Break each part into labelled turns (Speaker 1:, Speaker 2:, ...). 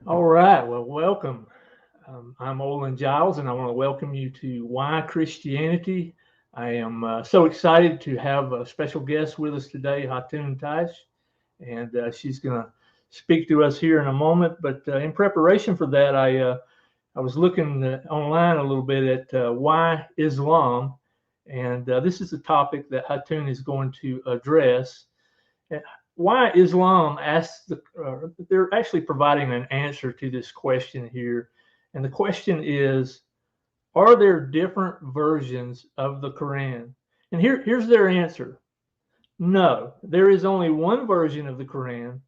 Speaker 1: All right. Well, welcome. I'm Olin Giles, and I want to welcome you to Why Christianity. I am so excited to have a special guest with us today, Hatun Tash, and she's going to speak to us here in a moment. But in preparation for that, I was looking online a little bit at why Islam, and this is a topic that Hatun is going to address. Why Islam asks they're actually providing an answer to this question here. And the question is, are there different versions of the Quran? And here's their answer. No, there is only one version of the Quran.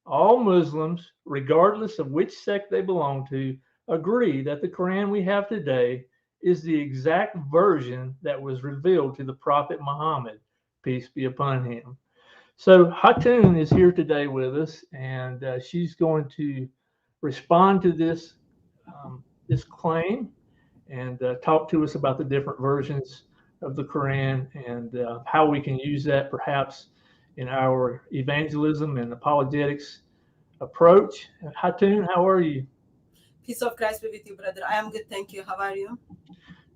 Speaker 1: All Muslims, regardless of which sect they belong to, agree that the Quran we have today is the exact version that was revealed to the Prophet Muhammad, peace be upon him. So Hatun is here today with us, and she's going to respond to this claim and talk to us about the different versions of the Quran and how we can use that perhaps in our evangelism and apologetics approach. Hatun, how are you?
Speaker 2: Peace of Christ be with you, brother. I am good, thank you. How are you?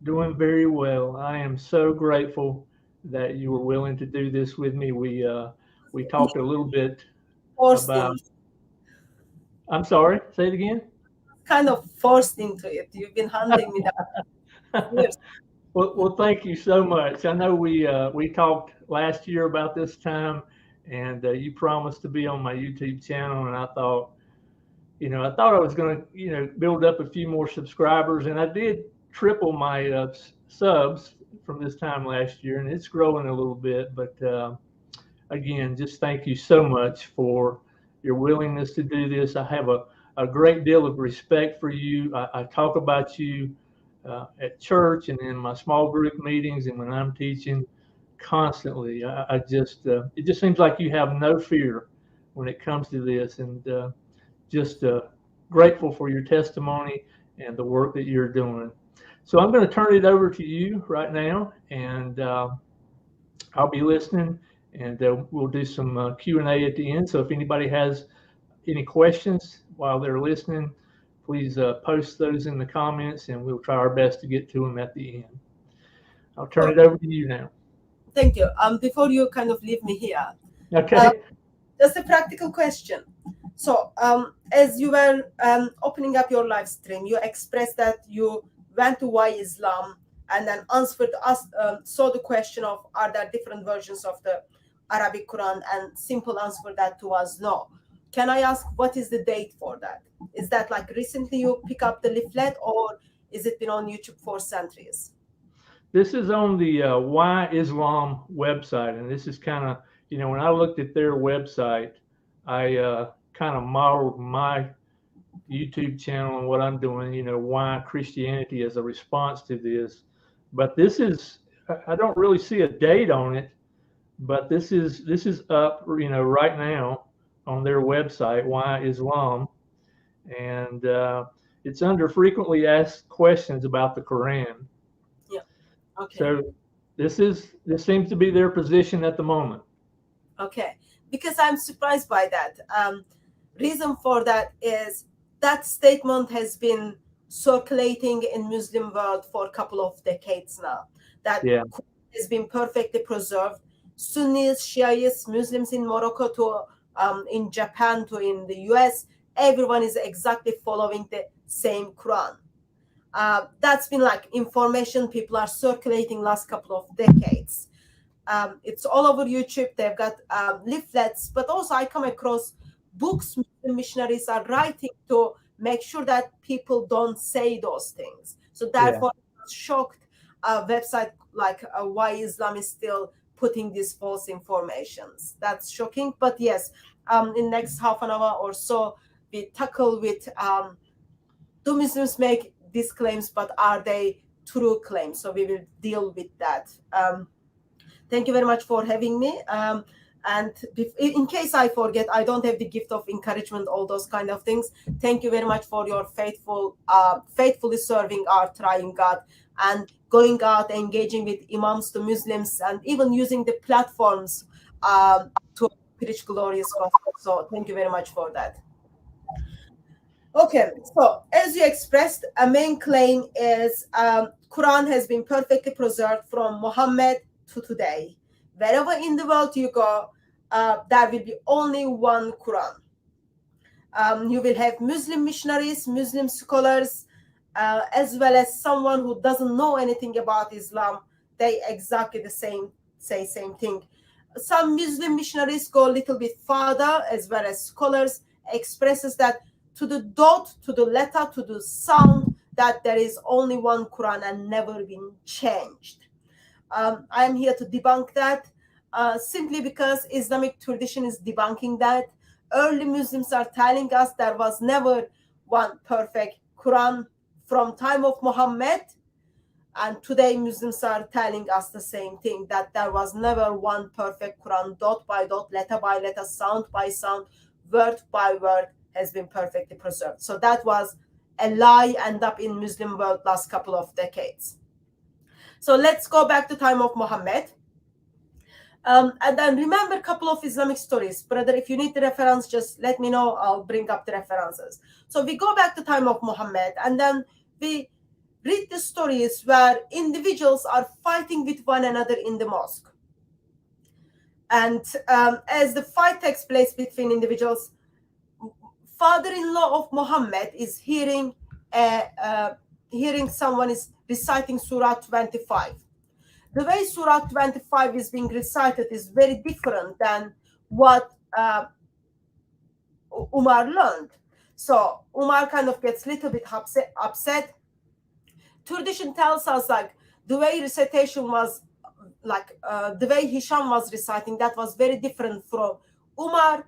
Speaker 1: Doing very well. I am so grateful that you were willing to do this with me. We talked a little bit
Speaker 2: Forced
Speaker 1: about.
Speaker 2: in,
Speaker 1: I'm sorry. Say it again.
Speaker 2: kind of forced into it. You've been hunting me down for years.
Speaker 1: Well, thank you so much. I know we talked last year about this time, and you promised to be on my YouTube channel, and I thought I was going to, build up a few more subscribers, and I did triple my subs from this time last year, and it's growing a little bit. But again, just thank you so much for your willingness to do this. I have a great deal of respect for you. I talk about you at church and in my small group meetings and when I'm teaching constantly. I just it just seems like you have no fear when it comes to this, and just grateful for your testimony and the work that you're doing. So I'm going to turn it over to you right now, and I'll be listening, and we'll do some Q&A at the end. So if anybody has any questions while they're listening, please post those in the comments, and we'll try our best to get to them at the end. I'll turn
Speaker 2: So,
Speaker 1: it over to you now.
Speaker 2: thank you. Before you kind of leave me here,
Speaker 1: Okay.
Speaker 2: just a practical question. So, as you were opening up your live stream, you expressed that you went to Why Islam and then answered us, saw the question of are there different versions of the Arabic Quran, and simple answer for that to us no. Can I ask what is the date for that? Is that like recently you pick up the leaflet, or is it been on YouTube for centuries?
Speaker 1: This is on the Why Islam website, and this is kind of, when I looked at their website, I kind of modeled my YouTube channel and what I'm doing, why Christianity as a response to this. But this is, I don't really see a date on it, but this is up, right now on their website, Why Islam, and it's under frequently asked questions about the Quran.
Speaker 2: Yeah. Okay.
Speaker 1: So this seems to be their position at the moment.
Speaker 2: Okay. Because I'm surprised by that. Reason for that is that statement has been circulating in Muslim world for a couple of decades now. That
Speaker 1: Yeah.
Speaker 2: has been perfectly preserved. Sunnis, Shiites, Muslims in Morocco to in Japan to in the US, everyone is exactly following the same Quran. That's been like information people are circulating last couple of decades. It's all over YouTube. They've got leaflets, but also I come across books missionaries are writing to make sure that people don't say those things. So therefore, I was shocked a website like Why Islam is still putting these false informations. That's shocking. But yes, in next half an hour or so, we tackle with do Muslims make these claims, but are they true claims? So we will deal with that. Thank you very much for having me. And in case I forget, I don't have the gift of encouragement, all those kind of things. Thank you very much for your faithfully serving our trying God and going out, engaging with imams to Muslims, and even using the platforms to preach glorious gospel. So thank you very much for that. Okay, so as you expressed, a main claim is Quran has been perfectly preserved from Muhammad to today. Wherever in the world you go, there will be only one Quran. You will have Muslim missionaries, Muslim scholars, as well as someone who doesn't know anything about Islam. They exactly the same say same thing. Some Muslim missionaries go a little bit further, as well as scholars expresses that to the dot, to the letter, to the sound, that there is only one Quran and never been changed. I am here to debunk that, simply because Islamic tradition is debunking that. Early Muslims are telling us there was never one perfect Quran from time of Muhammad, and today Muslims are telling us the same thing, that there was never one perfect Quran, dot by dot, letter by letter, sound by sound, word by word has been perfectly preserved. So that was a lie end up in Muslim world last couple of decades. So let's go back to time of Muhammad. And then remember a couple of Islamic stories. Brother, if you need the reference, just let me know. I'll bring up the references. So we go back to time of Muhammad, and then we read the stories where individuals are fighting with one another in the mosque. And as the fight takes place between individuals, father-in-law of Muhammad is hearing someone is reciting Surah 25. The way Surah 25 is being recited is very different than what Umar learned. So Umar kind of gets a little bit upset. Tradition tells us like the way recitation was, like the way Hisham was reciting, that was very different from Umar.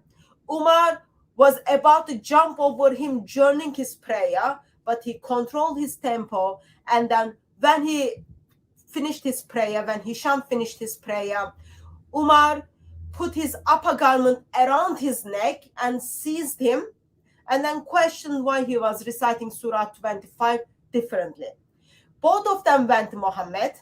Speaker 2: Umar was about to jump over him during his prayer, but he controlled his tempo. And then when he finished his prayer, when Hisham finished his prayer, Umar put his upper garment around his neck and seized him, and then questioned why he was reciting Surah 25 differently. Both of them went to Muhammad,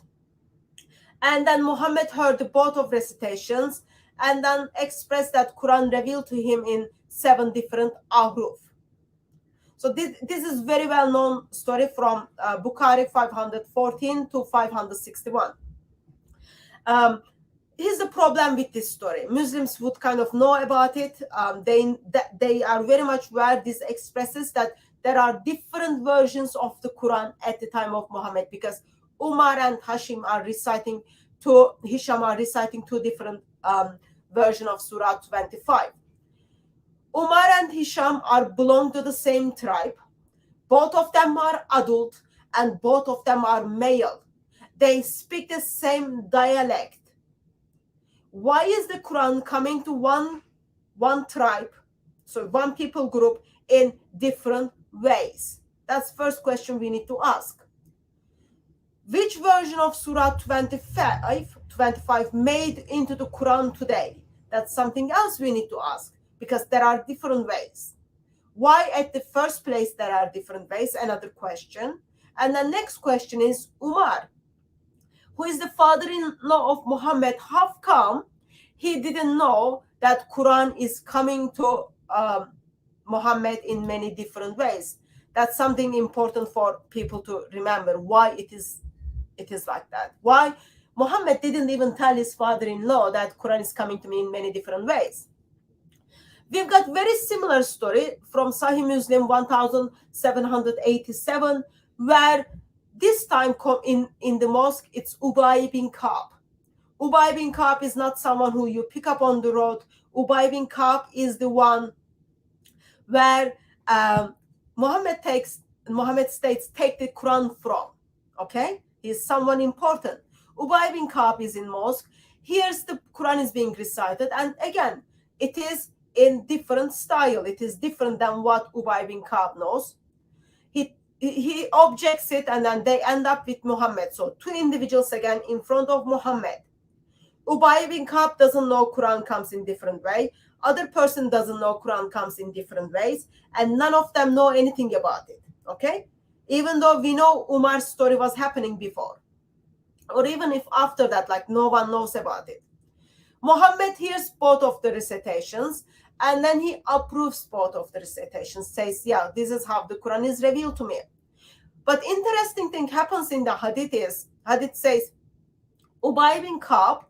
Speaker 2: and then Muhammad heard both of recitations and then expressed that Quran revealed to him in 7 different ahruf. So this is very well known story from Bukhari 514 to 561. Here's the problem with this story. Muslims would kind of know about it. They are very much aware. This expresses that there are different versions of the Quran at the time of Muhammad, because Umar and Hisham are reciting two different versions of Surah 25. Umar and Hisham belong to the same tribe. Both of them are adult and both of them are male. They speak the same dialect. Why is the Quran coming to one tribe, so one people group, in different ways? That's the first question we need to ask. Which version of Surah 25 made into the Quran today? That's something else we need to ask, because there are different ways. Why at the first place there are different ways? Another question. And the next question is Umar, who is the father-in-law of Muhammad. How come he didn't know that Quran is coming to Muhammad in many different ways? That's something important for people to remember, why it is like that. Why Muhammad didn't even tell his father-in-law that Quran is coming to me in many different ways. We've got very similar story from Sahih Muslim 1787, where this time in the mosque, it's Ubay bin Ka'b. Ubay bin Ka'b is not someone who you pick up on the road. Ubay bin Ka'b is the one where Muhammad states, take the Quran from. Okay? He's someone important. Ubay bin Ka'b is in mosque. Here's the Quran is being recited. And again, it is in different style. It is different than what Ubay bin Ka'b knows. He objects it, and then they end up with Muhammad. So 2 individuals again in front of Muhammad. Ubay bin Ka'b doesn't know Quran comes in different way. Other person doesn't know Quran comes in different ways, and none of them know anything about it. Okay? Even though we know Umar's story was happening before, or even if after that, like no one knows about it. Muhammad hears both of the recitations, And then he approves both of the recitations, says, yeah, this is how the Quran is revealed to me. But interesting thing happens in the hadith is, hadith says, Ubay bin Ka'b,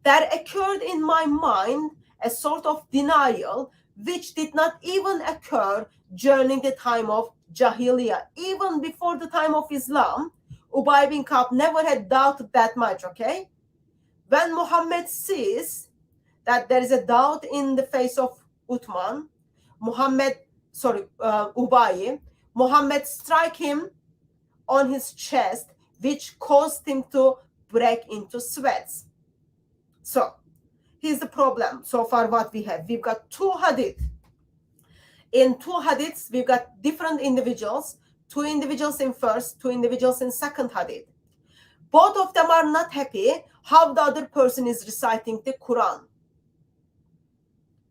Speaker 2: there occurred in my mind a sort of denial which did not even occur during the time of Jahiliyyah. Even before the time of Islam, Ubay bin Ka'b never had doubted that much, okay? When Muhammad sees that there is a doubt in the face of Uthman, Ubay, Muhammad strike him on his chest, which caused him to break into sweats. So, here's the problem. So far what we have, we've got two hadith. In two hadiths, we've got different individuals, two individuals in first, two individuals in second hadith. Both of them are not happy how the other person is reciting the Quran.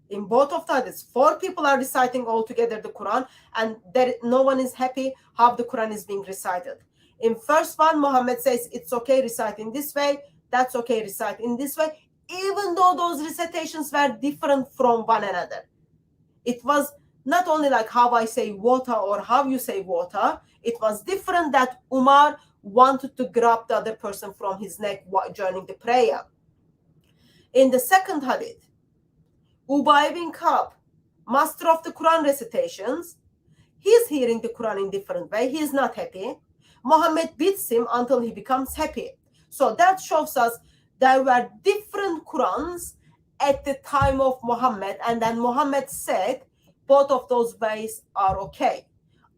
Speaker 2: In both of the hadiths, four people are reciting all together the Quran, and no one is happy how the Quran is being recited. In first one, Muhammad says, it's okay, recite in this way, that's okay, recite in this way, even though those recitations were different from one another. It was not only like how I say water or how you say water, it was different that Umar wanted to grab the other person from his neck during the prayer. In the second hadith, Ubay bin Ka'b, master of the Quran recitations, he's hearing the Quran in different way. He is not happy. Muhammad beats him until he becomes happy. So that shows us there were different Qurans at the time of Muhammad, and then Muhammad said both of those ways are okay.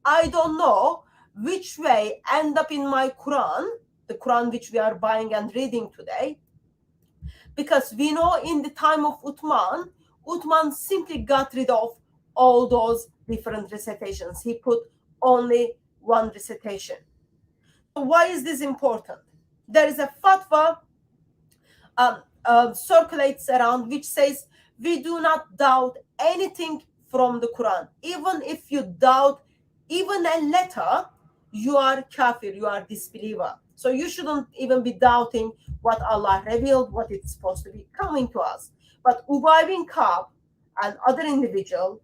Speaker 2: I don't know which way end up in my Quran, the Quran which we are buying and reading today, because we know in the time of Uthman simply got rid of all those different recitations. He put only one recitation. So why is this important? There is a fatwa circulates around which says we do not doubt anything from the Quran. Even if you doubt even a letter, you are kafir, you are disbeliever. So you shouldn't even be doubting what Allah revealed, what it's supposed to be coming to us. But Ubay bin Ka'b and other individual,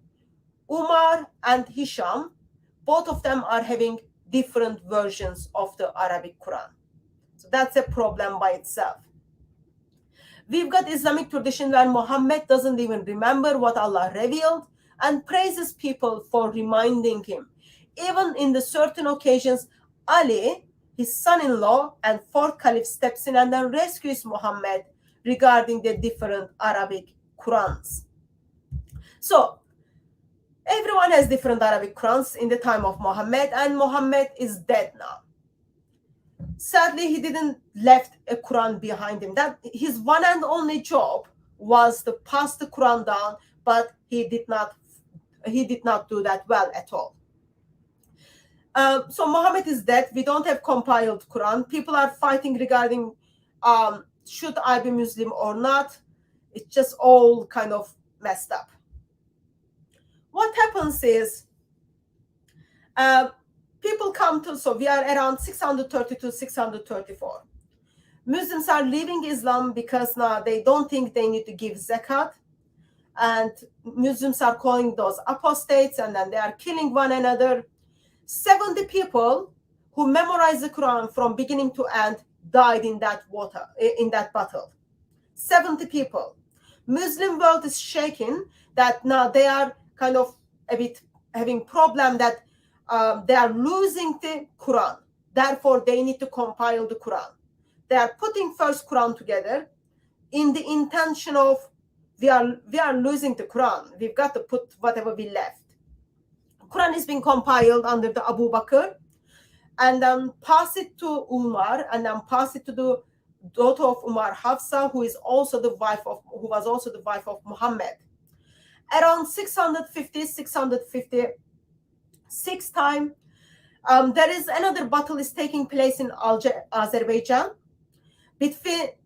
Speaker 2: Umar and Hisham, both of them are having different versions of the Arabic Quran. So that's a problem by itself. We've got Islamic tradition where Muhammad doesn't even remember what Allah revealed and praises people for reminding him. Even in the certain occasions, Ali, his son-in-law and fourth caliph, steps in and then rescues Muhammad regarding the different Arabic Qurans. So, everyone has different Arabic Qurans in the time of Muhammad, and Muhammad is dead now. Sadly, he didn't left a Quran behind him. That his one and only job was to pass the Quran down, but he did not do that well at all. So Muhammad is dead. We don't have compiled Quran. People are fighting regarding should I be Muslim or not. It's just all kind of messed up. What happens is people come to, so we are around 632, 634. Muslims are leaving Islam because now they don't think they need to give zakat. And Muslims are calling those apostates, and then they are killing one another. 70 people who memorized the Quran from beginning to end died in that battle. 70 people. Muslim world is shaking that now they are kind of a bit having problem that they are losing the Quran. Therefore, they need to compile the Quran. They are putting first Quran together in the intention of we are losing the Quran. We've got to put whatever we left. Quran is being compiled under the Abu Bakr, and then pass it to Umar, and then pass it to the daughter of Umar, Hafsa, who was also the wife of Muhammad. Around 656 time, there is another battle is taking place in Azerbaijan.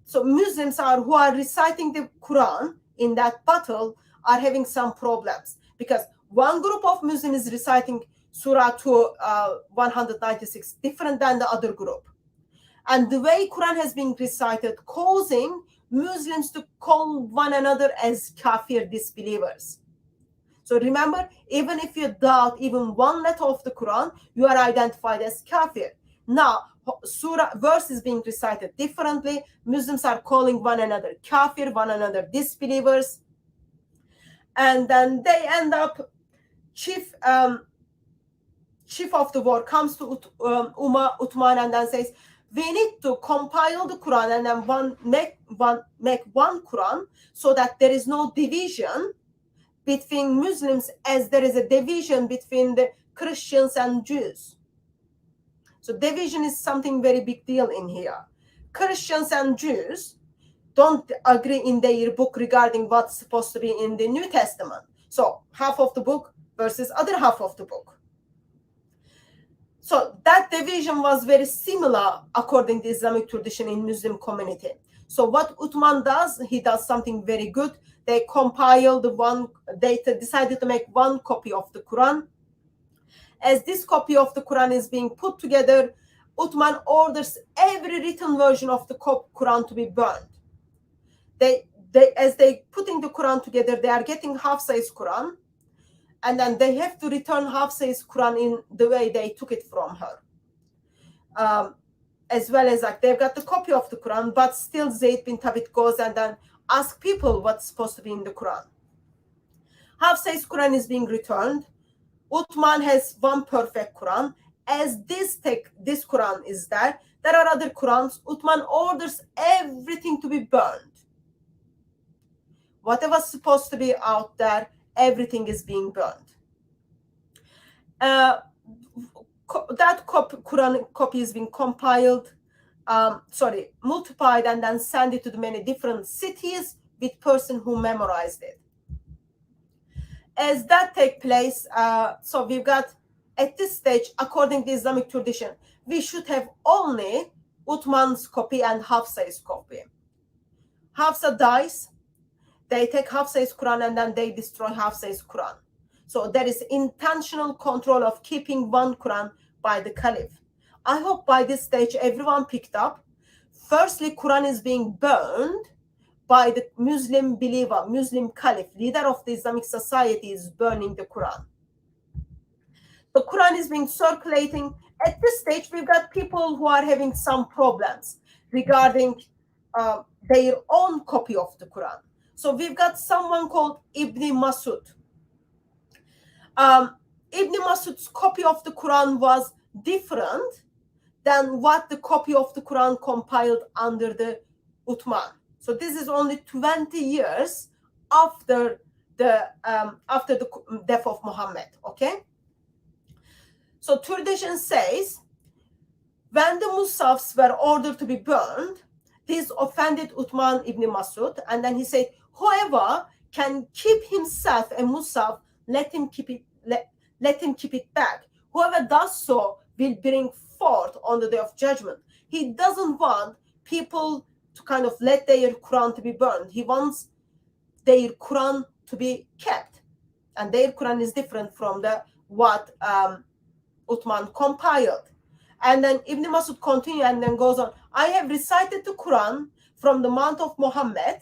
Speaker 2: So Muslims who are reciting the Quran in that battle are having some problems, because one group of Muslims is reciting Surah 196 different than the other group. And the way Quran has been recited causing Muslims to call one another as kafir disbelievers. So remember, even if you doubt even one letter of the Quran, you are identified as kafir. Now, surah verse is being recited differently. Muslims are calling one another kafir, one another disbelievers, and then they end up. Chief of the war comes to Uthman and then says, we need to compile the Quran and then make one Quran so that there is no division between Muslims as there is a division between the Christians and Jews. So division is something very big deal in here. Christians and Jews don't agree in their book regarding what's supposed to be in the New Testament. So half of the book versus other half of the book. So that division was very similar according to Islamic tradition in Muslim community. So what Uthman does, he does something very good. They compiled they decided to make one copy of the Quran. As this copy of the Quran is being put together, Uthman orders every written version of the Quran to be burned. As they putting the Quran together, they are getting half-size Quran, and then they have to return half-size Quran in the way they took it from her. As well as like they've got the copy of the Quran, but still Zayd bin Thabit goes and then ask people what's supposed to be in the Quran. Half-size Quran is being returned. Uthman has one perfect Quran. As this Quran is there are other Qurans. Uthman orders everything to be burned. Whatever's supposed to be out there, everything is being burned. That Quran copy is being compiled, multiplied, and then sent it to the many different cities with person who memorized it. As that take place, so we've got at this stage, according to Islamic tradition, we should have only Uthman's copy and Hafsa's copy. Hafsa dies, they take Hafsa's Quran and then they destroy Hafsa's Quran. So there is intentional control of keeping one Quran by the Caliph. I hope by this stage everyone picked up. Firstly, Quran is being burned by the Muslim believer, Muslim Caliph, leader of the Islamic society is burning the Quran. The Quran is being circulating. At this stage, we've got people who are having some problems regarding their own copy of the Quran. So we've got someone called Ibn Masud. Ibn Masud's copy of the Quran was different than what the copy of the Quran compiled under the Uthman. So this is only 20 years after the death of Muhammad. Okay. So tradition says when the Musafs were ordered to be burned, this offended Uthman ibn Masud, and then he said, whoever can keep himself a Musaf, let him keep it back. Whoever does so will bring forth on the day of judgment. He doesn't want people to kind of let their Quran to be burned. He wants their Quran to be kept, and their Quran is different from what Uthman compiled. And then Ibn Masud continues and then goes on, I have recited the Quran from the month of Muhammad,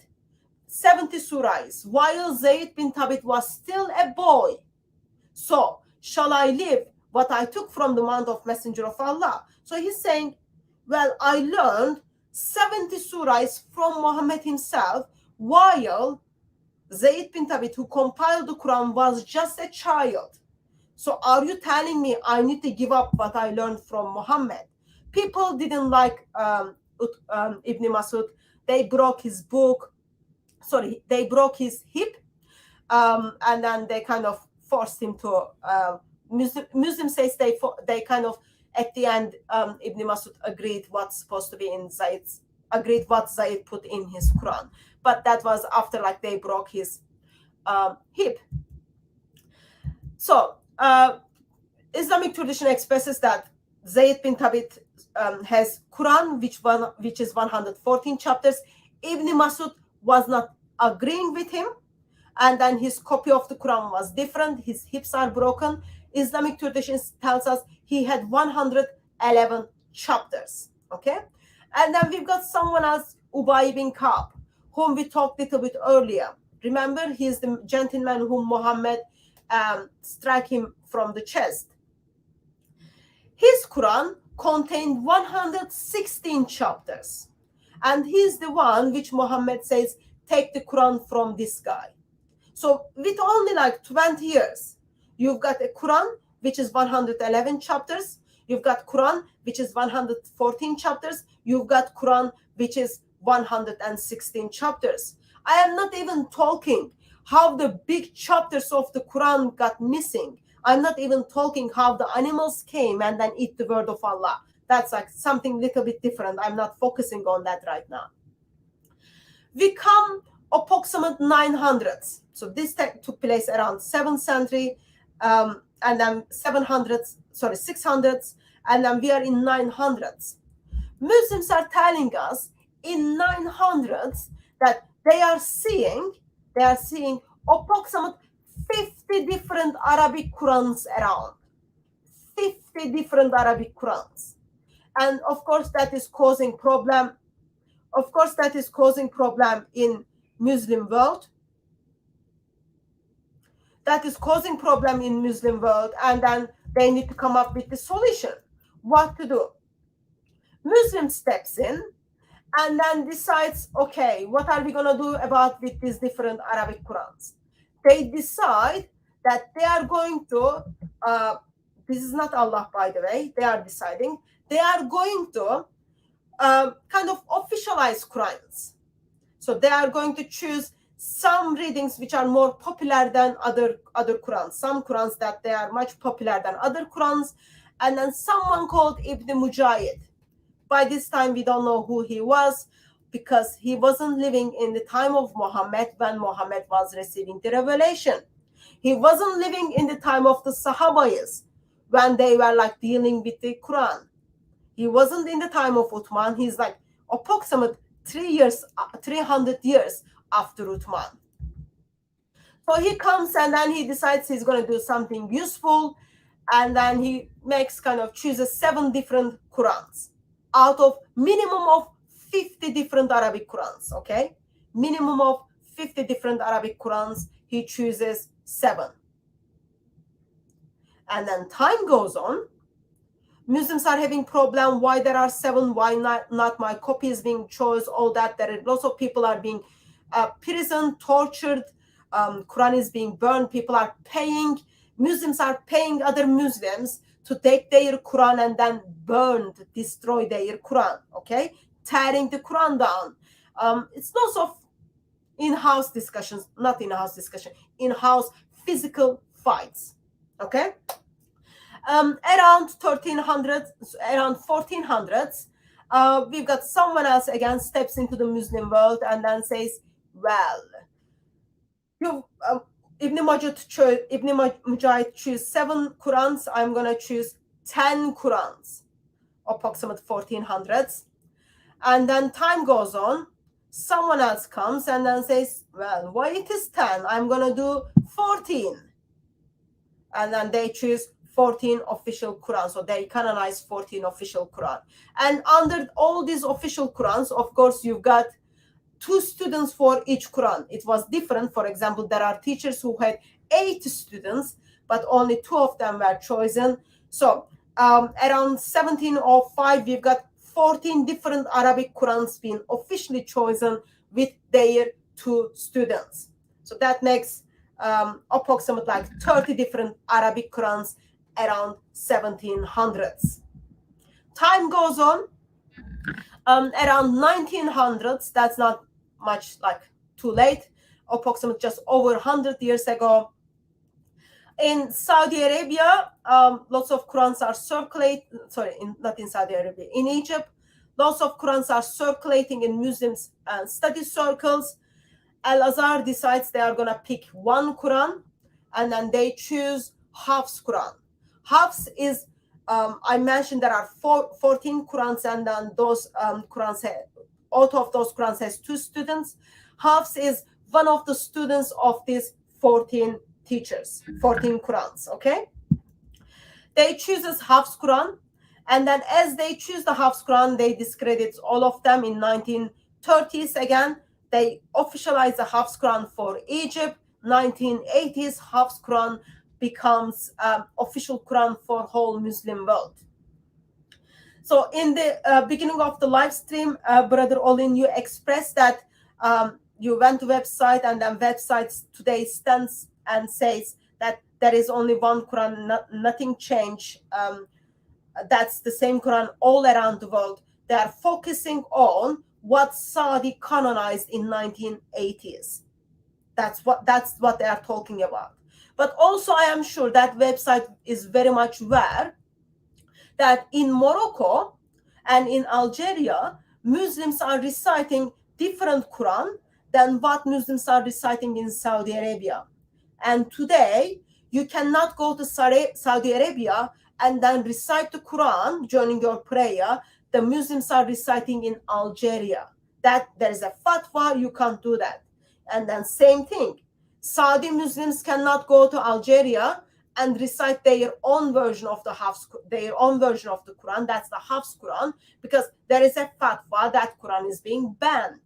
Speaker 2: 70 surahs, while Zayd bin Thabit was still a boy. So shall I live what I took from the month of Messenger of Allah? So he's saying, well, I learned 70 surahs from Muhammad himself, while Zayd bin Thabit, who compiled the Quran, was just a child. So are you telling me I need to give up what I learned from Muhammad? People didn't like Ibn Masud. They broke his book. They broke his hip. And then they kind of forced him to, Muslim says they kind of, at the end, Ibn Masud agreed what's supposed to be in agreed what Zayd put in his Quran. But that was after they broke his hip. So, Islamic tradition expresses that Zayd bin Thabit has Quran, which is 114 chapters. Ibn Masud was not agreeing with him, and then his copy of the Quran was different. His hips are broken. Islamic tradition tells us he had 111 chapters. Okay, and then we've got someone else, Ubay bin Ka'b, whom we talked a little bit earlier. Remember, he's the gentleman whom Muhammad strike him from the chest. His Quran contained 116 chapters. And he's the one which Muhammad says, take the Quran from this guy. So with only like 20 years, you've got a Quran which is 111 chapters. You've got Quran which is 114 chapters. You've got Quran which is 116 chapters. I am not even talking how the big chapters of the Quran got missing. I'm not even talking how the animals came and then eat the word of Allah. That's like something little bit different. I'm not focusing on that right now. We come approximate 900s. So this took place around 7th century, and then 600s, and then we are in 900s. Muslims are telling us in 900s that they are seeing approximate 50 different Arabic Qurans around. 50 different Arabic Qurans. And of course that is causing problem. Of course that is causing problem in Muslim world. That is causing problem in Muslim world, and then they need to come up with the solution. What to do? Muslim steps in and then decides, okay, what are we going to do about with these different Arabic Qurans? They decide that they are going to, this is not Allah, by the way, they are deciding, they are going to kind of officialize Qurans. So they are going to choose some readings which are more popular than other Qurans, some Qurans that they are much popular than other Qurans, and then someone called Ibn Mujahid. By this time, we don't know who he was because he wasn't living in the time of Muhammad when Muhammad was receiving the revelation. He wasn't living in the time of the Sahabayas when they were like dealing with the Quran. He wasn't in the time of Uthman. He's like approximate 300 years after Uthman. So he comes and then he decides he's going to do something useful, and then he chooses 7 different Qurans out of minimum of 50 different Arabic Qurans, okay? Minimum of 50 different Arabic Qurans, he chooses 7. And then time goes on. Muslims are having problem, why there are 7, why not my copy is being chosen, all that. There are lots of people are being imprisoned, tortured, Quran is being burned, people are paying, Muslims are paying other Muslims to take their Quran and then destroy their Quran, okay? Tearing the Quran down. It's lots of in-house discussions, not in-house discussion, in-house physical fights, okay? Around 1400s, we've got someone else again steps into the Muslim world and then says, well, Ibn Mujahid choose 7 Qurans, I'm going to choose 10 Qurans, approximate 1400s. And then time goes on, someone else comes and then says, well, why it is 10? I'm going to do 14. And then they choose 14 official Quran. So they canonize 14 official Quran. And under all these official Qurans, of course, you've got 2 students for each Quran. It was different. For example, there are teachers who had 8 students, but only 2 of them were chosen. So around 1705, we've got 14 different Arabic Qurans being officially chosen with their 2 students. So that makes approximately like 30 different Arabic Qurans around 1700s. Time goes on. Around 1900s, that's not much like too late, approximately just over 100 years ago. In Saudi Arabia, lots of Qurans are not in Saudi Arabia, in Egypt, lots of Qurans are circulating in Muslim study circles. Al-Azhar decides they are going to pick 1 Quran, and then they choose Hafs Quran. Hafs is, I mentioned there are 14 Qurans, and then those Qurans, out of those Qurans has 2 students. Hafs is one of the students of these 14 teachers, 14 Qurans, okay? They chooses Hafs Quran, and then as they choose the Hafs Quran, they discredit all of them. In 1930s again, they officialize the Hafs Quran for Egypt, 1980s, Hafs Quran becomes official Quran for whole Muslim world. So in the beginning of the live stream, Brother Olin, you expressed that you went to website, and then websites today stands and says that there is only one Quran, nothing changed. That's the same Quran all around the world. They are focusing on what Saudi canonized in 1980s. That's what they are talking about. But also, I am sure that website is very much aware that in Morocco and in Algeria, Muslims are reciting different Quran than what Muslims are reciting in Saudi Arabia. And today, you cannot go to Saudi Arabia and then recite the Quran during your prayer. The Muslims are reciting in Algeria. That there is a fatwa, you can't do that. And then same thing, Saudi Muslims cannot go to Algeria and recite their own version of the Quran. That's the Hafs Quran, because there is a fatwa that Quran is being banned.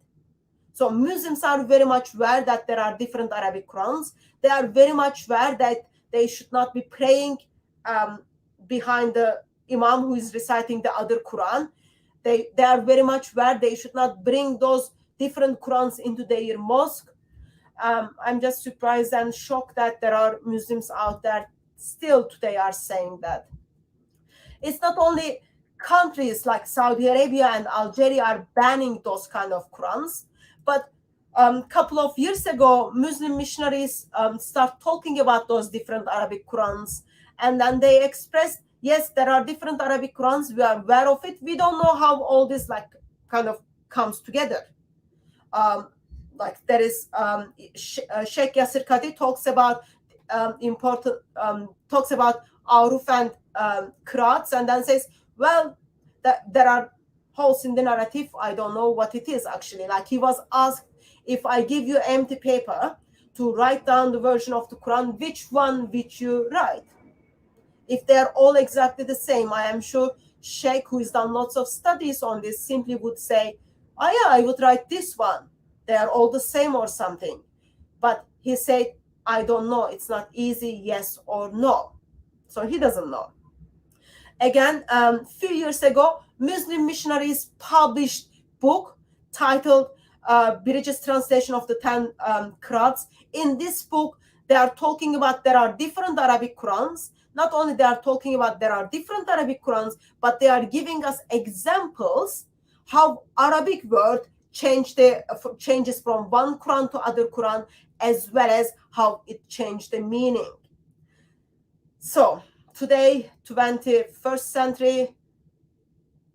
Speaker 2: So Muslims are very much aware that there are different Arabic Qurans. They are very much aware that they should not be praying behind the Imam who is reciting the other Quran. They are very much aware they should not bring those different Qurans into their mosque. I'm just surprised and shocked that there are Muslims out there still today are saying that. It's not only countries like Saudi Arabia and Algeria are banning those kind of Qurans, but a couple of years ago, Muslim missionaries start talking about those different Arabic Qurans, and then they expressed, yes, there are different Arabic Qurans, we are aware of it, we don't know how all this kind of comes together. Like there is Sheikh Yasir Qadi talks about talks about Aruf and Qira'ats, and then says, well, there are holes in the narrative, I don't know what it is actually. Like he was asked, if I give you empty paper to write down the version of the Quran, which one would you write? If they're all exactly the same, I am sure Sheikh, who has done lots of studies on this, simply would say, oh yeah, I would write this one. They are all the same or something. But he said, I don't know. It's not easy, yes or no. So he doesn't know. Again, a few years ago, Muslim missionaries published book titled Bridges Translation of the 10 Qur'ans. In this book, they are talking about there are different Arabic Qur'ans. Not only they are talking about there are different Arabic Qur'ans, but they are giving us examples how Arabic word changes from one Quran to other Quran, as well as how it changed the meaning. So today, 21st century,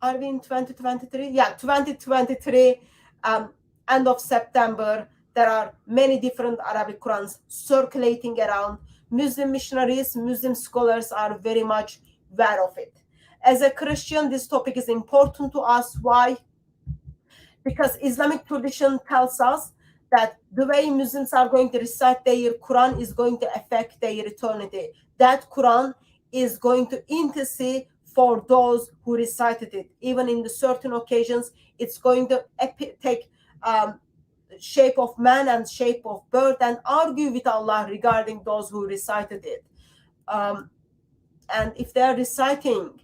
Speaker 2: are we in 2023? Yeah, 2023, end of September, there are many different Arabic Qurans circulating around. Muslim missionaries, Muslim scholars are very much aware of it. As a Christian, this topic is important to us. Why? Because Islamic tradition tells us that the way Muslims are going to recite their Quran is going to affect their eternity. That Quran is going to intercede for those who recited it. Even in the certain occasions, it's going to take shape of man and shape of bird and argue with Allah regarding those who recited it. And if they are reciting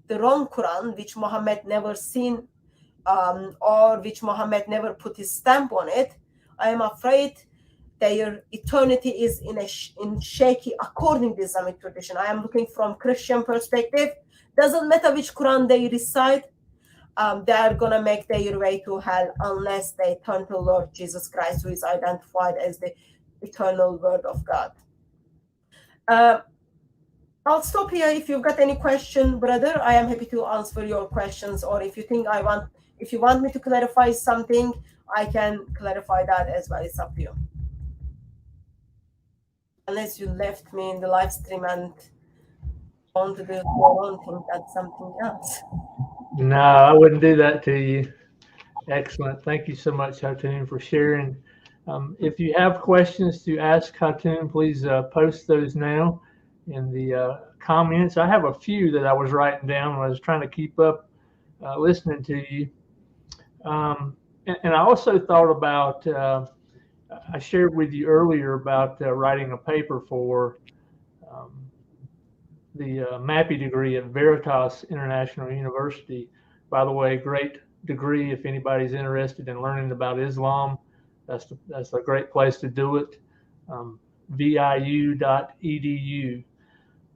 Speaker 2: the wrong Quran, which Muhammad never seen, or which Muhammad never put his stamp on it, I am afraid their eternity is in shaky according to Islamic tradition. I am looking from Christian perspective. Doesn't matter which Quran they recite, they are going to make their way to hell unless they turn to Lord Jesus Christ, who is identified as the eternal word of God. I'll stop here. If you've got any question, brother, I am happy to answer your questions. Or if you think if you want me to clarify something, I can clarify that as well. It's up to you. Unless you left me in the live stream and want to do your own thing, that's something else.
Speaker 1: No, I wouldn't do that to you. Excellent. Thank you so much, Hatun, for sharing. If you have questions to ask Hatun, please post those now in the comments. I have a few that I was writing down when I was trying to keep up listening to you. And I also thought about I shared with you earlier about writing a paper for um, the MAPI degree at Veritas International University. By the way, great degree if anybody's interested in learning about Islam. That's a great place to do it. viu.edu.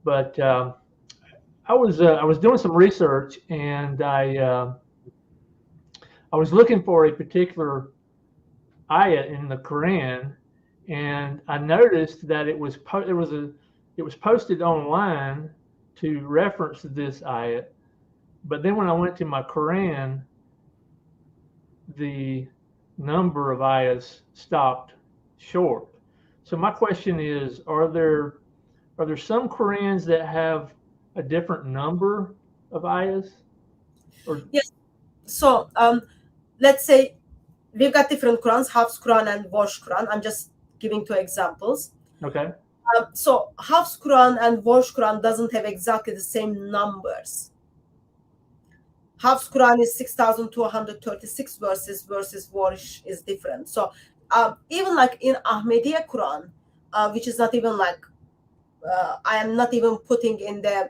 Speaker 1: But I was doing some research, and I was looking for a particular ayat in the Quran, and I noticed that it was posted online to reference this ayat, but then when I went to my Quran, the number of ayats stopped short. So my question is, are there some Qurans that have a different number of ayahs? Or
Speaker 2: Yes. So let's say we've got different Qurans, Hafs Quran and Warsh Quran. I'm just giving two examples.
Speaker 1: okay,
Speaker 2: So Hafs Quran and Warsh Quran doesn't have exactly the same numbers. Hafs Quran is 6,236 versus Warsh is different. So even like in Ahmadiyya Quran, which is not even like I'm not even putting in the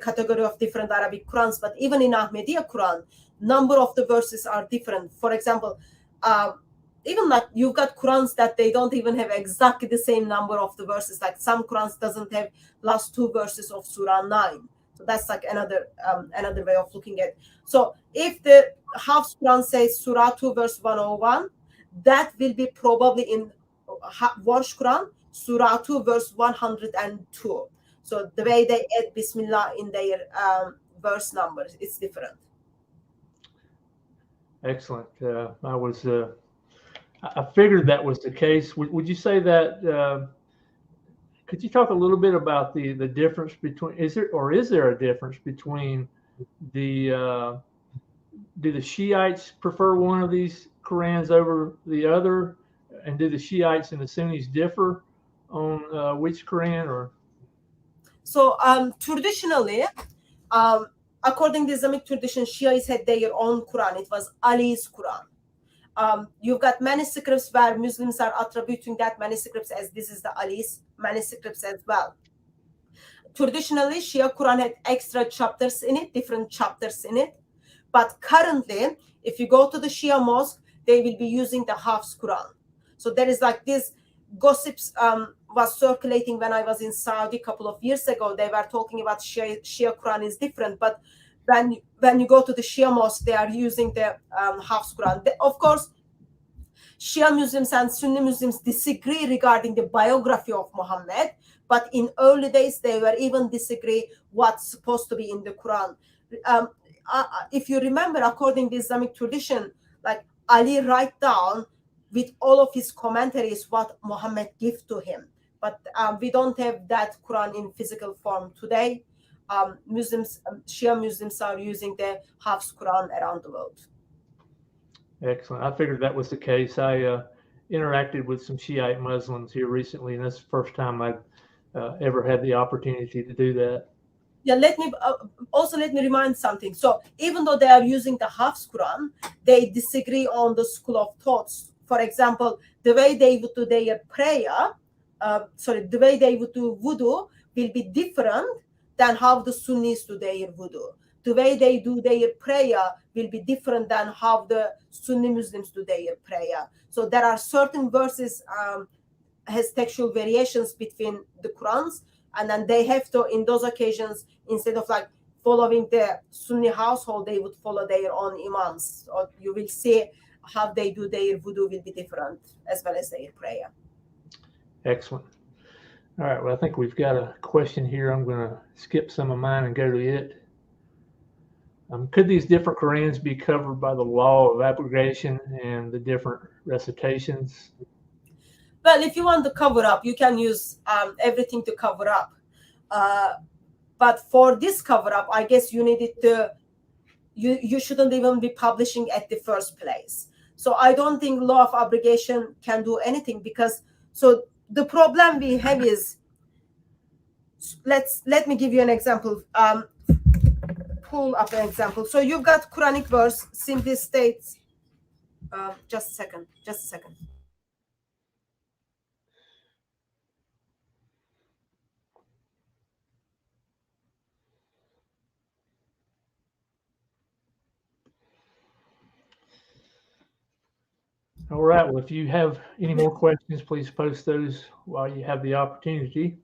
Speaker 2: category of different Arabic Qurans, but even in Ahmadiyya Quran, number of the verses are different. For example, even like you've got Qurans that they don't even have exactly the same number of the verses. Like some Qurans doesn't have last two verses of Surah 9. So that's like another way of looking at it. So if the Hafs Quran says Surah 2 verse 101, that will be probably in Warsh Quran, Surah 2 verse 102. So the way they add Bismillah in their verse numbers, it's different.
Speaker 1: excellent. I figured that was the case. Would you say that? Could you talk a little bit about the difference between is there a difference between the do the Shiites prefer one of these Qurans over the other, and do the Shiites and the Sunnis differ on which Quran? Or
Speaker 2: so traditionally, according to Islamic tradition, Shiites had their own Quran. It was Ali's Quran. You've got manuscripts where Muslims are attributing that manuscripts as this is the Ali's manuscripts as well. Traditionally, Shia Quran had extra chapters in it, different chapters in it. But currently, if you go to the Shia mosque, they will be using the Hafs Quran. So there is like this gossips was circulating when I was in Saudi a couple of years ago. They were talking about Shia Quran is different, but when you go to the Shia mosque, they are using the Hafs Quran. Of course, Shia Muslims and Sunni Muslims disagree regarding the biography of Muhammad, but in early days, they were even disagree what's supposed to be in the Quran. If you remember, according to Islamic tradition, like Ali write down with all of his commentaries what Muhammad gave to him. But we don't have that Quran in physical form today. Shia Muslims are using the Hafs Quran around the world.
Speaker 1: excellent. I figured that was the case. I interacted with some Shiite Muslims here recently, and that's the first time I've ever had the opportunity to do that.
Speaker 2: Yeah, let me remind something. So even though they are using the Hafs Quran, they disagree on the school of thoughts. For example, the way they would do their prayer, the way they would do wudu will be different than how the Sunnis do their wudu. The way they do their prayer will be different than how the Sunni Muslims do their prayer. So there are certain verses has textual variations between the Qurans, and then they have to, in those occasions, instead of like following the Sunni household, they would follow their own imams. Or you will see how they do their wudu will be different, as well as their prayer.
Speaker 1: Excellent. All right. Well, I think we've got a question here. I'm going to skip some of mine and go to it. Could these different Qurans be covered by the law of abrogation and the different recitations?
Speaker 2: Well, if you want to cover up, you can use everything to cover up. But for this cover up, I guess you needed to. You shouldn't even be publishing at the first place. So I don't think law of abrogation can do anything, because so the problem we have is, let me give you an example. Pull up an example. So you've got Quranic verse simply states, Just a second. Just a second.
Speaker 1: All right. Well, if you have any more questions, please post those while you have the opportunity.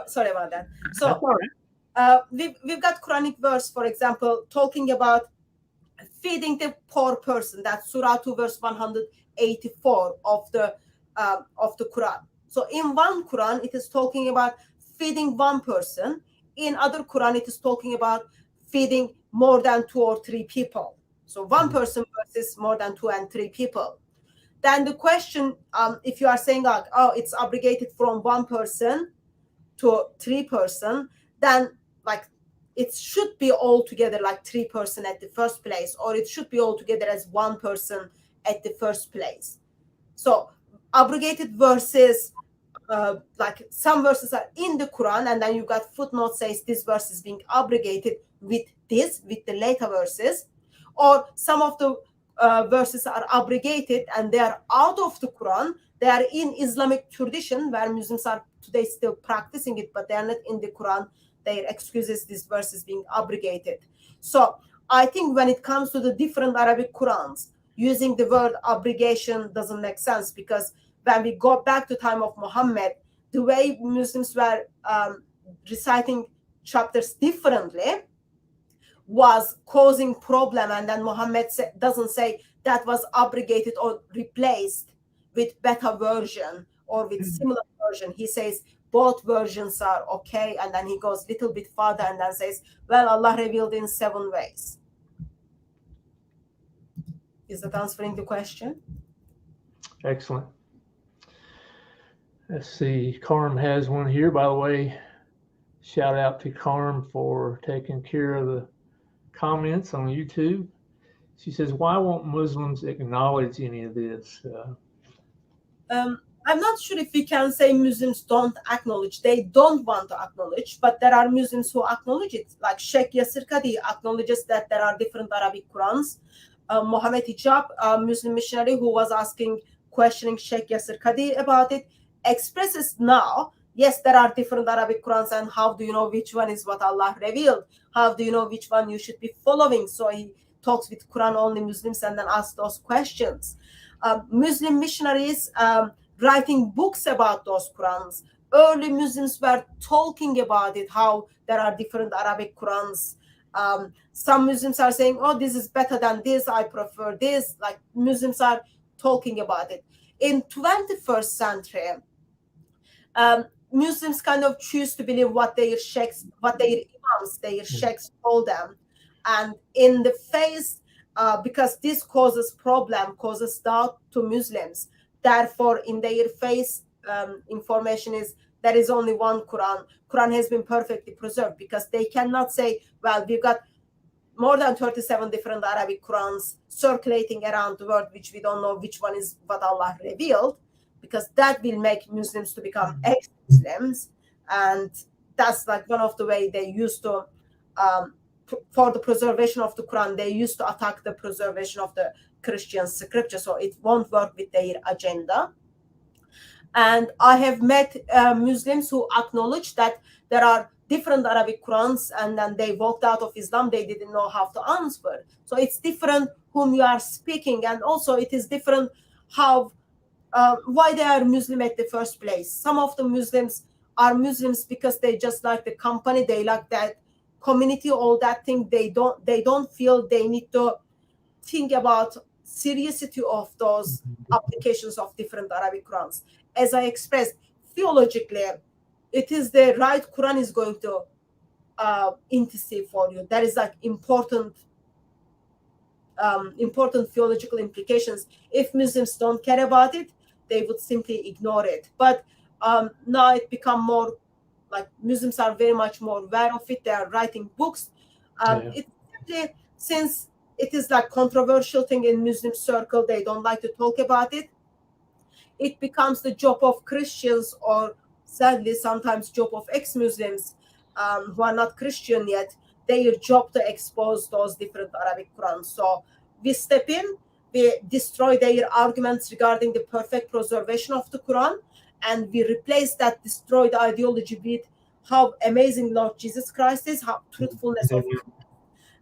Speaker 2: Sorry about that.
Speaker 1: That's
Speaker 2: So
Speaker 1: all right.
Speaker 2: we've got Quranic verse, for example, talking about feeding the poor person. That's Surah 2, verse 184 of the Quran. So in one Quran, it is talking about feeding one person. In other Quran, it is talking about feeding more than 2 or 3 people. So one person versus more than 2 and 3 people. Then the question, if you are saying like, oh, it's abrogated from 1 person to 3 person, then like it should be all together like 3 person at the first place, or it should be all together as 1 person at the first place. So abrogated verses, like some verses are in the Quran, and then you got footnote says this verse is being abrogated with the later verses, or some of the verses are abrogated and they are out of the Quran. They are in Islamic tradition where Muslims are today still practicing it, but they are not in the Quran. Their excuses this verse is being abrogated. So I think when it comes to the different Arabic Qurans, using the word abrogation doesn't make sense, because when we go back to time of Muhammad, the way Muslims were reciting chapters differently was causing problem, and then Muhammad doesn't say that was abrogated or replaced with better version or with similar version. He says both versions are okay, and then he goes a little bit further and then says, well, Allah revealed in 7 ways. Is that answering the question?
Speaker 1: Excellent. Let's see. Carm has one here. By the way, shout out to Carm for taking care of the comments on YouTube. She says, why won't Muslims acknowledge any of this?
Speaker 2: I'm not sure if we can say Muslims don't acknowledge. They don't want to acknowledge, but there are Muslims who acknowledge it. Like Sheikh Yasir Qadi acknowledges that there are different Arabic Qurans. Mohammed Hijab, a Muslim missionary who was questioning Sheikh Yasir Qadi about it, expresses now, yes, there are different Arabic Qurans, and how do you know which one is what Allah revealed? How do you know which one you should be following? So he talks with Quran only Muslims and then asks those questions. Muslim missionaries writing books about those Qurans. Early Muslims were talking about it, how there are different Arabic Qurans. Some Muslims are saying, oh, this is better than this, I prefer this. Like Muslims are talking about it. In 21st century, Muslims kind of choose to believe what their sheikhs, what their imams, their sheikhs told them. And in the face, because this causes doubt to Muslims. Therefore, in their face, information is there is only one Quran. Quran has been perfectly preserved, because they cannot say, well, we've got more than 37 different Arabic Qurans circulating around the world, which we don't know which one is what Allah revealed, because that will make Muslims to become ex-Muslims. And that's like one of the way they used to, for the preservation of the Quran, they used to attack the preservation of the Christian scripture. So it won't work with their agenda. And I have met Muslims who acknowledge that there are different Arabic Qurans, and then they walked out of Islam. They didn't know how to answer. So it's different whom you are speaking, and also it is different how why they are Muslim at the first place. Some of the Muslims are Muslims because they just like the company, they like that community, all that thing. They don't feel they need to think about seriously of those applications of different Arabic Qurans. As I expressed, theologically, it is the right Quran is going to intercede for you. That is like important theological implications. If Muslims don't care about it, they would simply ignore it. But now it become more like Muslims are very much more aware of it. They are writing books. It's simply, since it is like controversial thing in Muslim circle, they don't like to talk about it. It becomes the job of Christians, or sadly sometimes job of ex-Muslims who are not Christian yet, their job to expose those different Arabic Qurans. So we step in, we destroy their arguments regarding the perfect preservation of the Quran, and we replace that destroyed ideology with how amazing Lord Jesus Christ is, how truthfulness of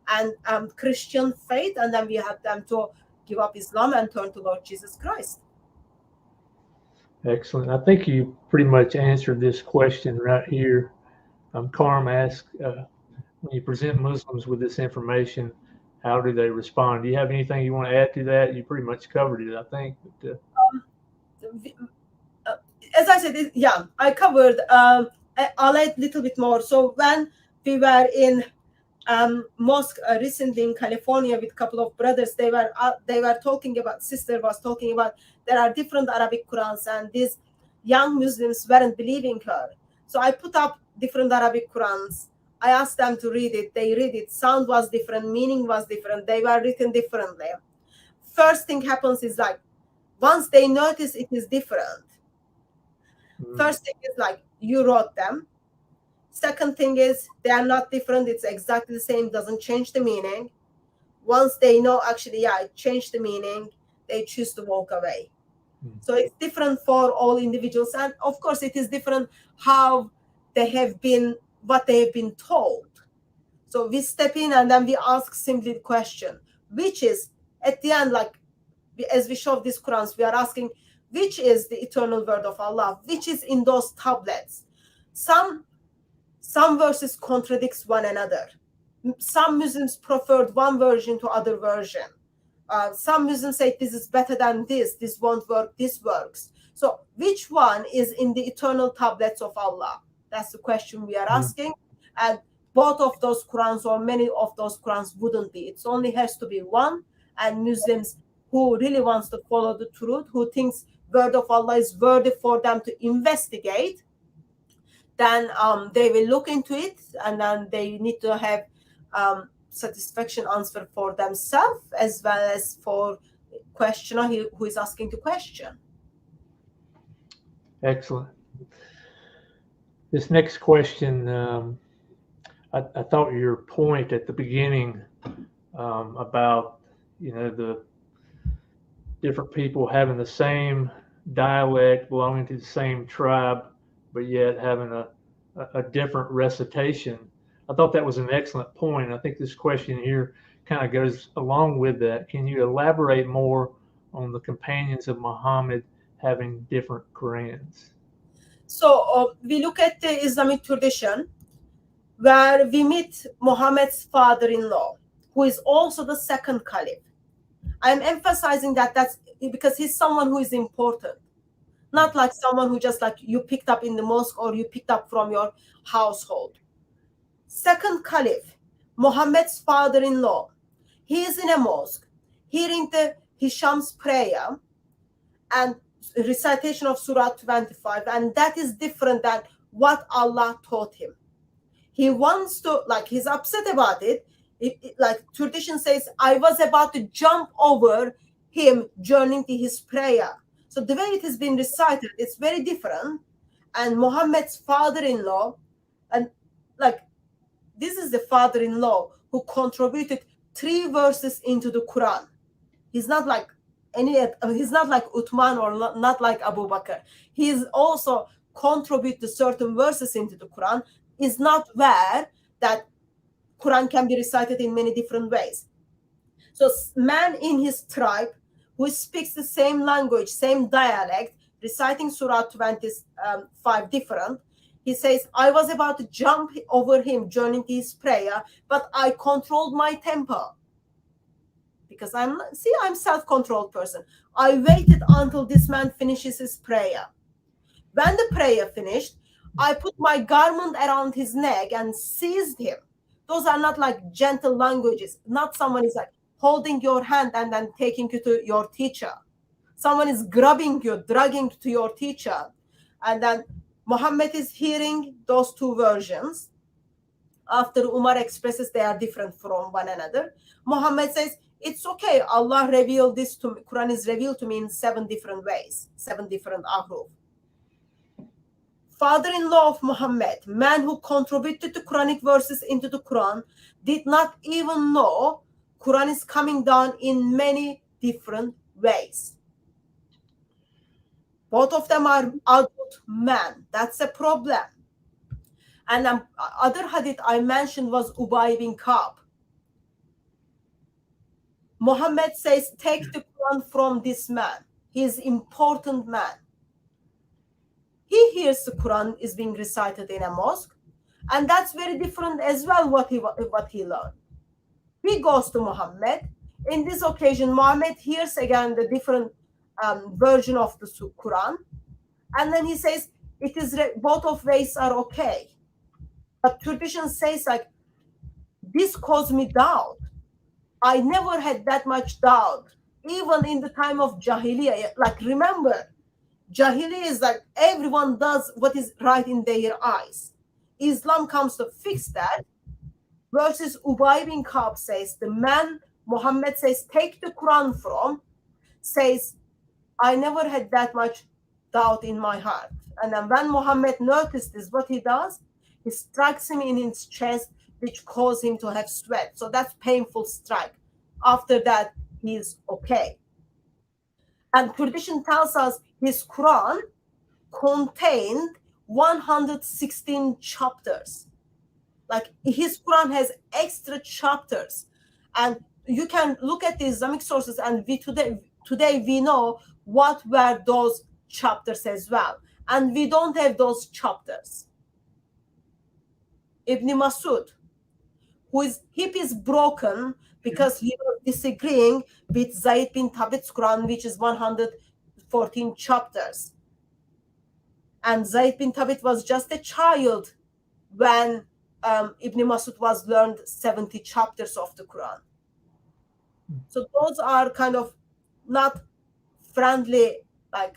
Speaker 2: and Christian faith, and then we have them to give up Islam and turn to Lord Jesus Christ.
Speaker 1: Excellent. I think you pretty much answered this question right here. Carm asked, when you present Muslims with this information, how do they respond? Do you have anything you want to add to that? You pretty much covered it, I think. But,
Speaker 2: as I said, yeah, I covered. I'll add a little bit more. So when we were in mosque recently in California with a couple of brothers, they were talking about, sister was talking about, there are different Arabic Qurans, and these young Muslims weren't believing her. So I put up different Arabic Qurans. I asked them to read it. They read it. Sound was different. Meaning was different. They were written differently. First thing happens is like, once they notice it is different, first thing is like, you wrote them. Second thing is they are not different. It's exactly the same. Doesn't change the meaning. Once they know, actually, yeah, it changed the meaning, they choose to walk away. So it's different for all individuals. And of course, it is different how they have been, what they have been told. So we step in and then we ask simply the question, which is at the end, like as we show these Qurans, we are asking, which is the eternal word of Allah, which is in those tablets. Some verses contradicts one another. Some Muslims preferred one version to other version. Some Muslims say this is better than this won't work, this works. So which one is in the eternal tablets of Allah? That's the question we are asking. And both of those Qurans or many of those Qurans wouldn't be. It only has to be one. And Muslims who really wants to follow the truth, who thinks word of Allah is worthy for them to investigate, then they will look into it, and then they need to have satisfaction answer for themselves as well as for questioner who is asking the question.
Speaker 1: Excellent. This next question, I thought your point at the beginning about, the different people having the same dialect, belonging to the same tribe, but yet having a different recitation. I thought that was an excellent point. I think this question here kind of goes along with that. Can you elaborate more on the companions of Muhammad having different Qurans?
Speaker 2: So we look at the Islamic tradition where we meet Muhammad's father-in-law, who is also the second caliph. I'm emphasizing that's because he's someone who is important. Not like someone who just like you picked up in the mosque or you picked up from your household. Second caliph, Muhammad's father-in-law, he is in a mosque, hearing the Hisham's prayer and recitation of Surah 25, and that is different than what Allah taught him. He wants to, like, he's upset about it. Like tradition says, I was about to jump over him journeying to his prayer. So the way it has been recited, it's very different. And Muhammad's father-in-law, and like this is the father-in-law who contributed 3 verses into the Quran. He's not like he's not like Uthman or not like Abu Bakr. He's also contributed certain verses into the Quran. Is not where that Quran can be recited in many different ways. So man in his tribe who speaks the same language, same dialect, reciting Surah 25 different, he says, I was about to jump over him during his prayer, but I controlled my temper. Because I'm self-controlled person. I waited until this man finishes his prayer. When the prayer finished, I put my garment around his neck and seized him. Those are not like gentle languages. Not someone is like holding your hand and then taking you to your teacher. Someone is grabbing you, dragging to your teacher. And then Muhammad is hearing those 2 versions. After Umar expresses they are different from one another, Muhammad says, it's okay. Allah revealed this to me. Quran is revealed to me in 7 different ways, 7 different ahruf. Father-in-law of Muhammad, man who contributed the Quranic verses into the Quran, did not even know Quran is coming down in many different ways. Both of them are adult men. That's a problem. And other hadith I mentioned was Ubay bin Ka'b. Muhammad says, take the Quran from this man. He is important man. He hears the Quran is being recited in a mosque, and that's very different as well what he learned. He goes to Muhammad. In this occasion, Muhammad hears again the different version of the Quran, and then he says, it is both of ways are okay. But tradition says like, this caused me doubt. I never had that much doubt, even in the time of Jahiliyyah. Like, remember, Jahiliyyah is like everyone does what is right in their eyes. Islam comes to fix that. Versus Ubay bin Ka'b says, the man Muhammad says, take the Quran from, says, I never had that much doubt in my heart. And then when Muhammad noticed this, what he does, he strikes him in his chest, which caused him to have sweat. So that's painful strike. After that, he's okay. And tradition tells us his Quran contained 116 chapters. Like, his Quran has extra chapters. And you can look at the Islamic sources, and today we know what were those chapters as well. And we don't have those chapters. Ibn Masud, whose hip is broken because he was disagreeing with Zayd bin Thabit's Quran, which is 114 chapters. And Zayd bin Thabit was just a child when Ibn Masud was learned 70 chapters of the Quran. So those are kind of not friendly like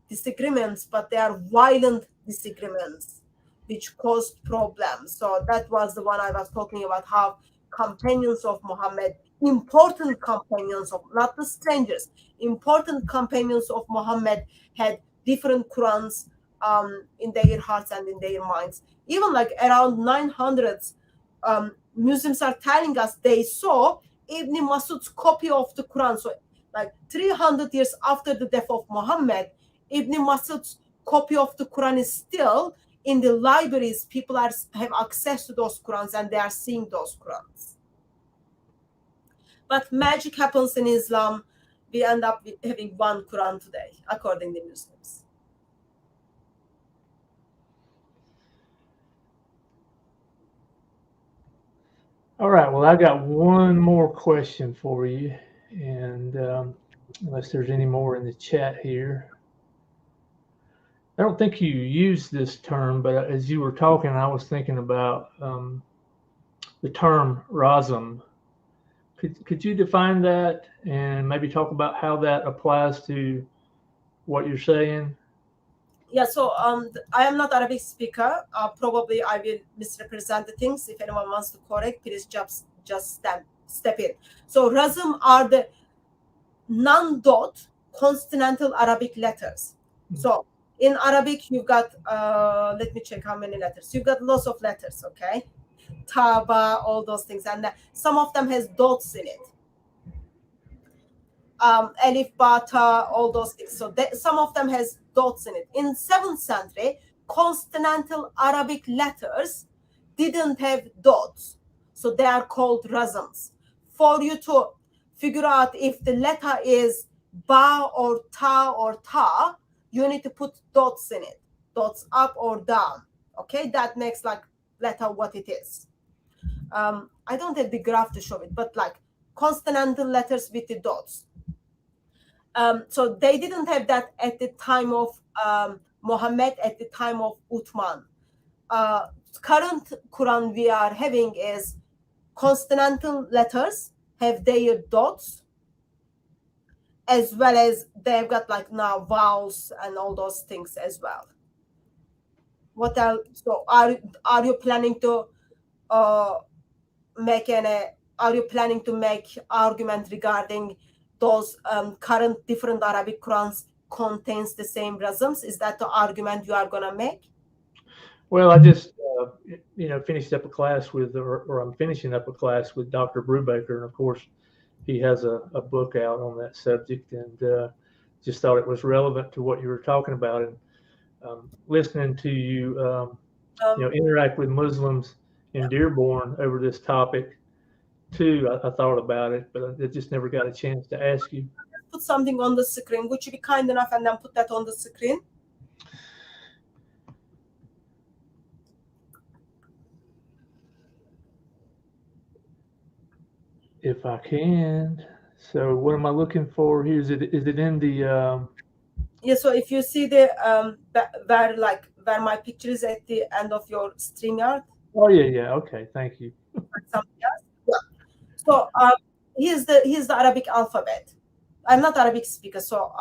Speaker 2: disagreements, but they are violent disagreements which caused problems. So that was the one I was talking about, how companions of Muhammad, important companions of, not the strangers, important companions of Muhammad had different Qurans in their hearts and in their minds. Even like around 900s, Muslims are telling us they saw Ibn Masud's copy of the Quran. So like 300 years after the death of Muhammad, Ibn Masud's copy of the Quran is still in the libraries. People have access to those Qurans and they are seeing those Qurans. But magic happens in Islam. We end up having one Quran today, according to Muslims.
Speaker 1: All right. Well, I got one more question for you, and unless there's any more in the chat here. I don't think you used this term, but as you were talking, I was thinking about the term razm. Could you define that and maybe talk about how that applies to what you're saying?
Speaker 2: Yeah, so I am not Arabic speaker. Probably I will misrepresent the things. If anyone wants to correct, please just step in. So razm are the non-dot consonantal Arabic letters. So in Arabic, you've got, let me check how many letters. You've got lots of letters, okay? Taba, all those things. And some of them has dots in it. Alif, Bata, all those things. So some of them has dots in it. In 7th century, consonantal Arabic letters didn't have dots. So they are called razms. For you to figure out if the letter is ba or ta, you need to put dots in it. Dots up or down. Okay, that makes like letter what it is. I don't have the graph to show it, but like consonantal letters with the dots. So they didn't have that at the time of Muhammad, at the time of Uthman. Current Quran we are having is consonantal letters have their dots, as well as they've got like now vowels and all those things as well. What else? So are you planning to make argument regarding those current different Arabic Qurans contains the same razms? Is that the argument you are gonna make?
Speaker 1: Well, I just finished up a class with, or I'm finishing up a class with Dr. Brubaker, and of course, he has a book out on that subject, and just thought it was relevant to what you were talking about. And listening to you, interact with Muslims in Dearborn over this topic too, I thought about it, but I just never got a chance to ask you.
Speaker 2: Put something on the screen. Would you be kind enough and then put that on the screen?
Speaker 1: If I can. So what am I looking for here? Is it in the?
Speaker 2: Yeah. So if you see the where my picture is at the end of your StreamYard.
Speaker 1: Oh yeah. Okay, thank you.
Speaker 2: Something else. Yeah. So here's the Arabic alphabet. I'm not Arabic speaker, so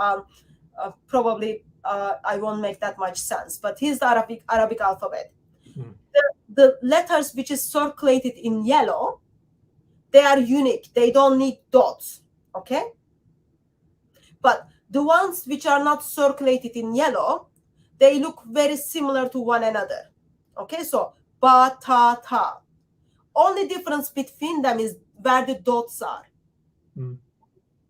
Speaker 2: probably I won't make that much sense. But here's the Arabic alphabet. The letters which is circulated in yellow, they are unique. They don't need dots. Okay. But the ones which are not circulated in yellow, they look very similar to one another. Okay. So ba, ta, ta. Only difference between them is where the dots are.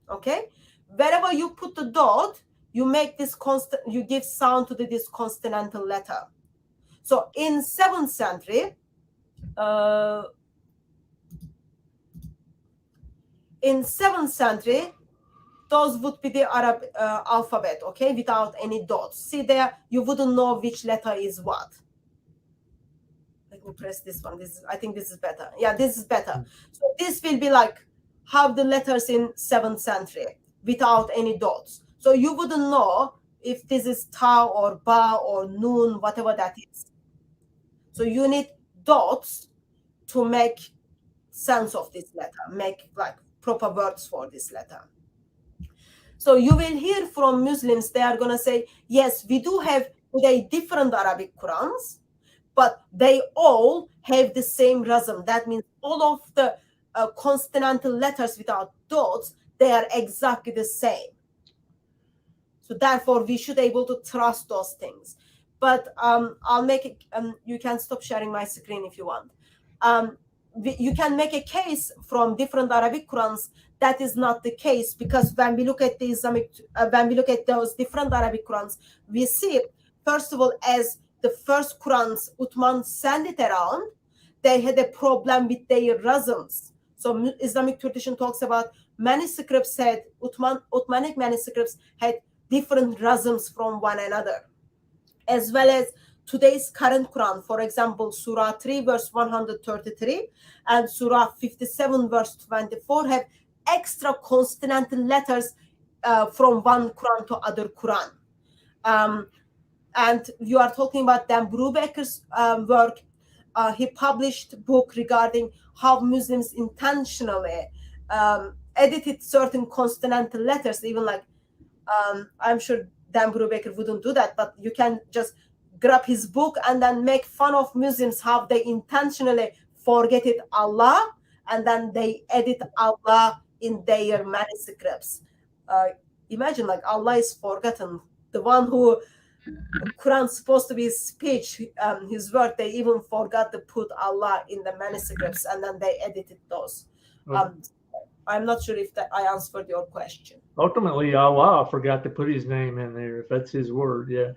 Speaker 2: Okay. Wherever you put the dot, you make this constant. You give sound to this consonantal letter. So in 7th century, those would be the Arab alphabet, okay, without any dots. See there, you wouldn't know which letter is what. Let me press this one. I think this is better. Yeah, this is better. So this will be like how the letters in 7th century without any dots. So you wouldn't know if this is ta or ba or noon, whatever that is. So you need dots to make sense of this letter, make like proper words for this letter. So you will hear from Muslims, they are going to say, yes, we do have today different Arabic Qurans, but they all have the same razm. That means all of the consonantal letters without dots, they are exactly the same. So therefore, we should be able to trust those things. But I'll make it, you can stop sharing my screen if you want. You can make a case from different Arabic Qurans that is not the case, because when we look at the Islamic, when we look at those different Arabic Qurans, we see, first of all, as the first Qurans Uthman sent it around, they had a problem with their razms. So Islamic tradition talks about manuscripts had, Uthmanic manuscripts had different razms from one another, as well as today's current Quran. For example, Surah 3 verse 133 and Surah 57 verse 24 have extra consonantal letters from one Quran to other Quran. And you are talking about Dan Brubaker's work. He published a book regarding how Muslims intentionally edited certain consonantal letters, even like, I'm sure Dan Brubaker wouldn't do that, but you can just grab his book and then make fun of Muslims how they intentionally forget it Allah, and then they edit Allah in their manuscripts. Imagine like Allah is forgotten. The one who Quran supposed to be his speech, his word, they even forgot to put Allah in the manuscripts, and then they edited those. I'm not sure if I answered your question.
Speaker 1: Ultimately, Allah forgot to put his name in there, if that's his word, yeah.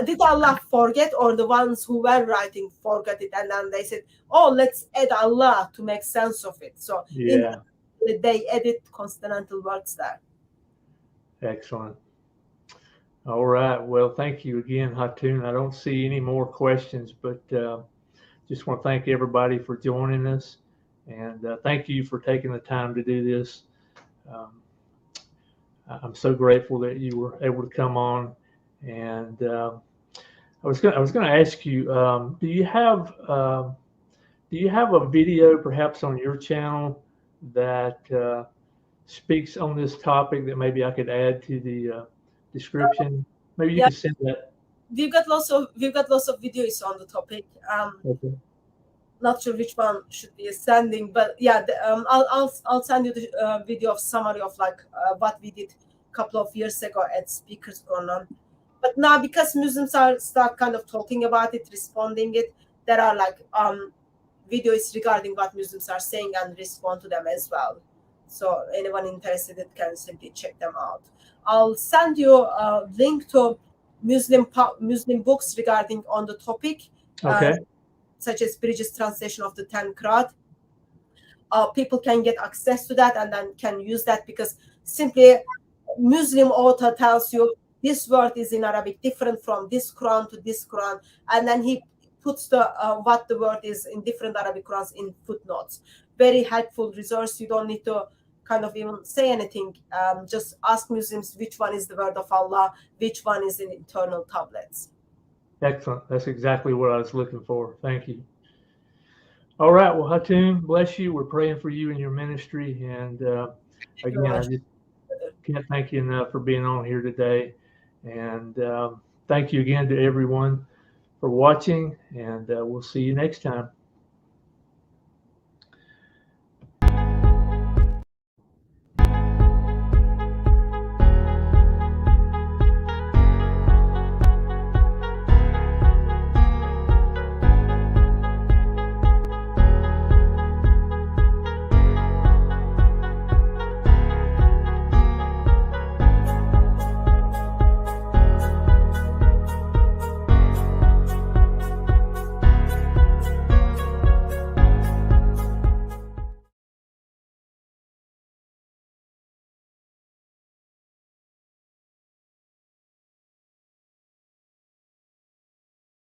Speaker 2: Did Allah forget, or the ones who were writing forgot it, and then they said, oh, let's add Allah to make sense of it? So
Speaker 1: yeah,
Speaker 2: they edit consonantal words there.
Speaker 1: Excellent. All right. Well, thank you again, Hatun. I don't see any more questions, but just want to thank everybody for joining us. And thank you for taking the time to do this. I'm so grateful that you were able to come on. And I was going to ask you, do you have a video perhaps on your channel that speaks on this topic that maybe I could add to the description? Maybe you could send that.
Speaker 2: We've got lots of videos on the topic.
Speaker 1: Okay.
Speaker 2: Not sure which one should be sending, but yeah, I'll send you the video of summary of like what we did a couple of years ago at Speakers Corner. But now, because Muslims start kind of talking about it, responding it, there are like videos regarding what Muslims are saying and respond to them as well. So anyone interested can simply check them out. I'll send you a link to Muslim books regarding on the topic,
Speaker 1: Okay.
Speaker 2: such as Bridges translation of the 10 Qur'an. People can get access to that and then can use that, because simply Muslim author tells you this word is in Arabic different from this Quran to this Quran, and then he puts the what the word is in different Arabic Qurans in footnotes. Very helpful resource. You don't need to kind of even say anything. Just ask Muslims which one is the word of Allah, which one is in internal tablets.
Speaker 1: Excellent. That's exactly what I was looking for. Thank you. All right. Well, Hatun, bless you. We're praying for you and your ministry. And again, I just can't thank you enough for being on here today. And thank you again to everyone for watching. And we'll see you next time.